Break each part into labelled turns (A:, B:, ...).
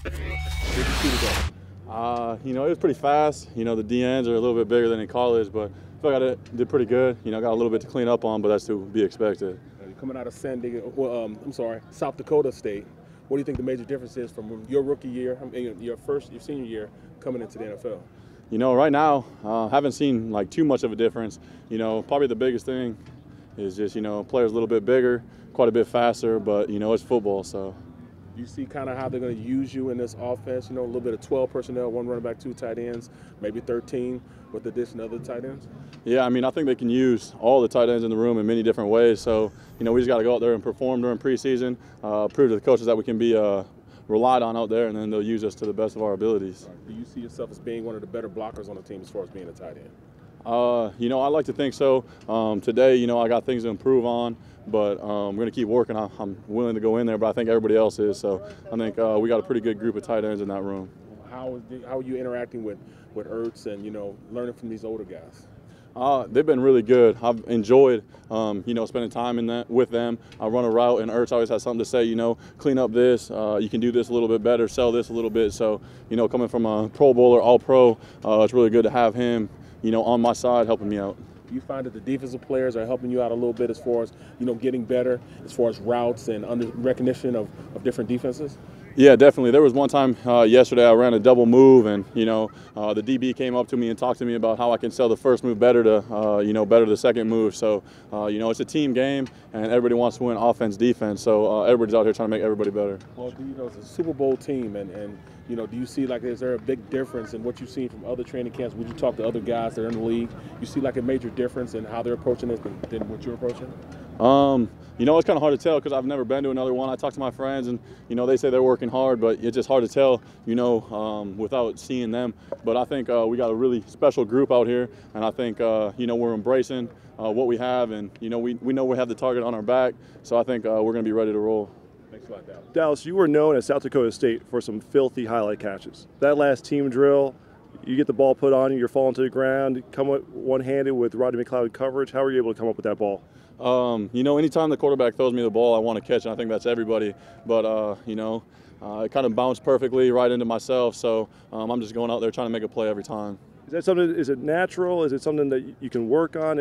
A: What did you see today?
B: It was pretty fast. The DNs are a little bit bigger than in college, but I feel like I did pretty good. Got a little bit to clean up on, but that's to be expected.
A: You're coming out of South Dakota State. What do you think the major difference is from your rookie year, your senior year, coming into the NFL?
B: Right now, haven't seen too much of a difference. Probably the biggest thing is just players a little bit bigger, quite a bit faster, but it's football, so.
A: You see kind of how they're going to use you in this offense, a little bit of 12 personnel, one running back, two tight ends, maybe 13 with the addition of other tight ends?
B: Yeah, I think they can use all the tight ends in the room in many different ways. So, we just got to go out there and perform during preseason, prove to the coaches that we can be relied on out there, and then they'll use us to the best of our abilities.
A: Do you see yourself as being one of the better blockers on the team as far as being a tight end?
B: I like to think so. Today, I got things to improve on, but we're going to keep working. I'm willing to go in there, but I think everybody else is. So I think we got a pretty good group of tight ends in that room.
A: How are you interacting with Ertz and, learning from these older guys?
B: They've been really good. I've enjoyed, spending time with them. I run a route, and Ertz always has something to say. Clean up this. You can do this a little bit better. Sell this a little bit. So, coming from a Pro Bowler, All-Pro, it's really good to have him, on my side, helping me out.
A: Do you find that the defensive players are helping you out a little bit as far as, getting better, as far as routes and recognition of different defenses?
B: Yeah, definitely. There was one time yesterday I ran a double move, and the DB came up to me and talked to me about how I can sell the first move better to better the second move. So it's a team game, and everybody wants to win offense, defense. So everybody's out here trying to make everybody better.
A: Well, it's a Super Bowl team, and do you see is there a big difference in what you've seen from other training camps? Would you talk to other guys that are in the league? You see a major difference in how they're approaching it than what you're approaching?
B: It's kind of hard to tell because I've never been to another one. I talk to my friends, and they say they're working hard, but it's just hard to tell, without seeing them. But I think we got a really special group out here, and I think we're embracing what we have, and we know we have the target on our back. So I think we're going to be ready to roll.
A: Thanks a lot, Dallas.
C: Dallas, you were known at South Dakota State for some filthy highlight catches. That last team drill, you get the ball put on you, you're falling to the ground, come one-handed with Rodney McLeod coverage. How were you able to come up with that ball?
B: Anytime the quarterback throws me the ball, I want to catch it. I think that's everybody. But, it kind of bounced perfectly right into myself. So I'm just going out there trying to make a play every time.
C: Is that something? Is it natural? Is it something that you can work on?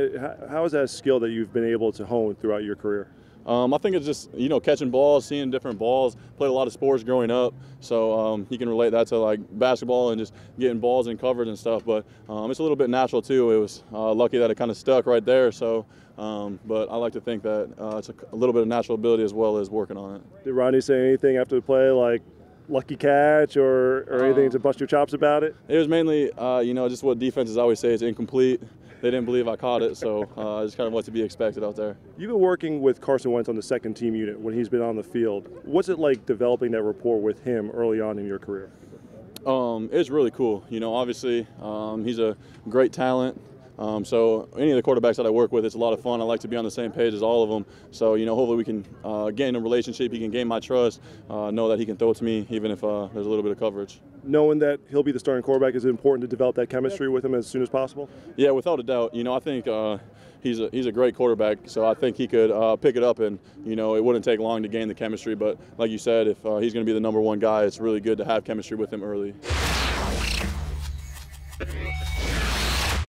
C: How is that a skill that you've been able to hone throughout your career?
B: I think it's just, catching balls, seeing different balls. Played a lot of sports growing up, so you can relate that to basketball and just getting balls in coverage and stuff. But it's a little bit natural too. It was lucky that it kind of stuck right there. So, but I like to think that it's a little bit of natural ability as well as working on it.
C: Did Ronnie say anything after the play, like lucky catch or anything to bust your chops about it?
B: It was mainly, just what defenses always say, it's incomplete. They didn't believe I caught it, so it's kind of what to be expected out there.
C: You've been working with Carson Wentz on the second team unit when he's been on the field. What's it like developing that rapport with him early on in your career?
B: It's really cool. Obviously, he's a great talent. So any of the quarterbacks that I work with, it's a lot of fun. I like to be on the same page as all of them. So, hopefully we can gain a relationship. He can gain my trust, know that he can throw it to me even if there's a little bit of coverage.
C: Knowing that he'll be the starting quarterback, is it important to develop that chemistry with him as soon as possible?
B: Yeah, without a doubt. I think he's a great quarterback, so I think he could pick it up, and it wouldn't take long to gain the chemistry. But like you said, if he's going to be the number one guy, it's really good to have chemistry with him early.